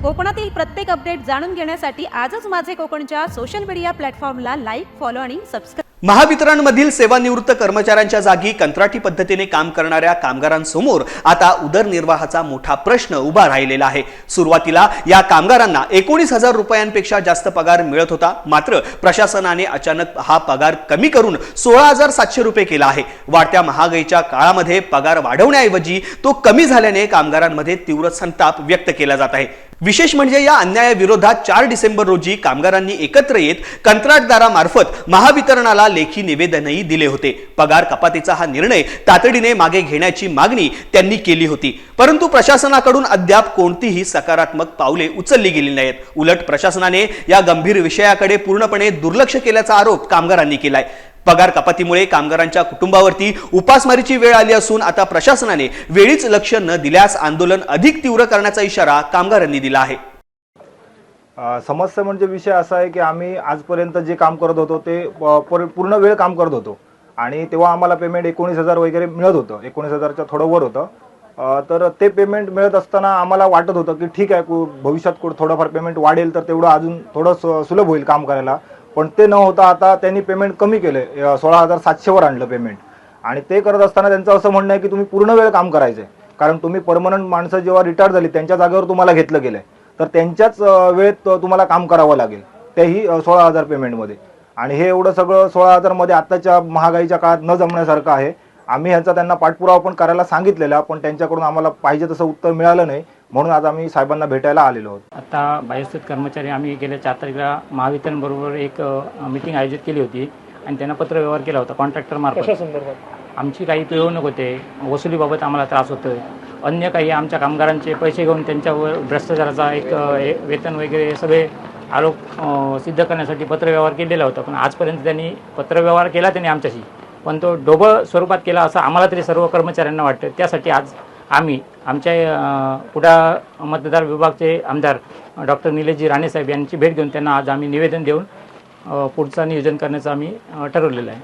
कोकणातील प्रत्येक अपडेट जाणून घेण्यासाठी आजच माझे कोकणच्या सोशल मीडिया प्लॅटफॉर्मला लाईक, फॉलो आणि सबस्क्राईब. महावितरणमधील सेवानिवृत्त कर्मचाऱ्यांच्या जागी कंत्राटी पद्धतीने काम करणाऱ्या कामगारांसमोर आता उदरनिर्वाहाचा मोठा प्रश्न उभा राहिलेला आहे. सुरुवातीला या कामगारांना 19,000 रुपयांपेक्षा जास्त पगार मिळत होता. मात्र प्रशासनाने अचानक हा पगार कमी करून 16,700 रुपये केला आहे. वाढत्या महागाईच्या काळामध्ये पगार वाढवण्याऐवजी तो कमी झाल्याने कामगारांमध्ये तीव्र संताप व्यक्त केला जात आहे. विशेष म्हणजे या अन्यायाविरोधात 4 डिसेंबर रोजी कामगारांनी एकत्र येत कंत्राटदारामार्फत महावितरणाला लेखी निवेदनही दिले होते. पगार कपातीचा हा निर्णय तातडीने मागे घेण्याची मागणी त्यांनी केली होती. परंतु प्रशासनाकडून अद्याप कोणतीही सकारात्मक पावले उचलली गेली नाहीत. उलट प्रशासनाने या गंभीर विषयाकडे पूर्णपणे दुर्लक्ष केल्याचा आरोप कामगारांनी केलाय. पगार कपातीमुळे कामगारांच्या कुटुंबावरती उपासमारीची वेळ आली असून आता प्रशासनाने वेळीच लक्ष न दिल्यास आंदोलन अधिक तीव्र करण्याचा इशारा कामगारांनी दिला आहे. समस्या म्हणजे विषय असा आहे की आम्ही आजपर्यंत जे काम करत होतो ते पूर्ण वेळ काम करत होतो आणि तेव्हा आम्हाला पेमेंट 19,000 वगैरे मिळत होतं. 19,000च्या थोडं वर होतं. तर ते पेमेंट मिळत असताना आम्हाला वाटत होतं की ठीक आहे, भविष्यात थोडंफार पेमेंट वाढेल तर तेवढं अजून थोडं सुलभ होईल काम करायला. पण ते न होता आता त्यांनी पेमेंट कमी केले, 16,700 वर आणलं पेमेंट. आणि ते करत असताना त्यांचं असं म्हणणं आहे की तुम्ही पूर्ण वेळ काम करायचं आहे, कारण तुम्ही परमनंट माणसं जेव्हा रिटायर झाली त्यांच्या जागेवर तुम्हाला घेतलं गेलंय, तर त्यांच्याच वेळेत तुम्हाला काम करावं लागेल, तेही 16,000 पेमेंटमध्ये. आणि हे एवढं सगळं 16,000 मध्ये आत्ताच्या महागाईच्या काळात न जमण्यासारखं आहे. आम्ही ह्यांचा त्यांना पाठपुरावा पण करायला सांगितलेला, पण त्यांच्याकडून आम्हाला पाहिजे तसं उत्तर मिळालं नाही. म्हणून आज आम्ही साहेबांना भेटायला आलेलो आहोत. आता बाह्यस्थित कर्मचारी आम्ही गेल्या 4 तारखेला महावितरण बरोबर एक मीटिंग आयोजित केली होती आणि त्यांना पत्रव्यवहार केला होता कॉन्ट्रॅक्टर मार्फत. आमची काही पिळवणूक होते, वसुलीबाबत आम्हाला त्रास होतोय, अन्य काही आमच्या कामगारांचे पैसे घेऊन त्यांच्यावर भ्रष्टाचाराचा एक वेतन वगैरे सगळे आरोप सिद्ध करण्यासाठी पत्रव्यवहार केलेला होता. पण आजपर्यंत त्यांनी पत्रव्यवहार केला त्यांनी आमच्याशी, पण तो ढोबळ स्वरूपात केला असं आम्हाला तरी सर्व कर्मचाऱ्यांना वाटतं. त्यासाठी आज आम्ही आमच्या कुडाळ मतदार विभागचे आमदार डॉक्टर निलेशजी राणे साहेब यांची भेट घेऊन त्यांना आज आम्ही निवेदन देऊन पुढचं नियोजन करण्याचं आम्ही ठरवलेलं आहे.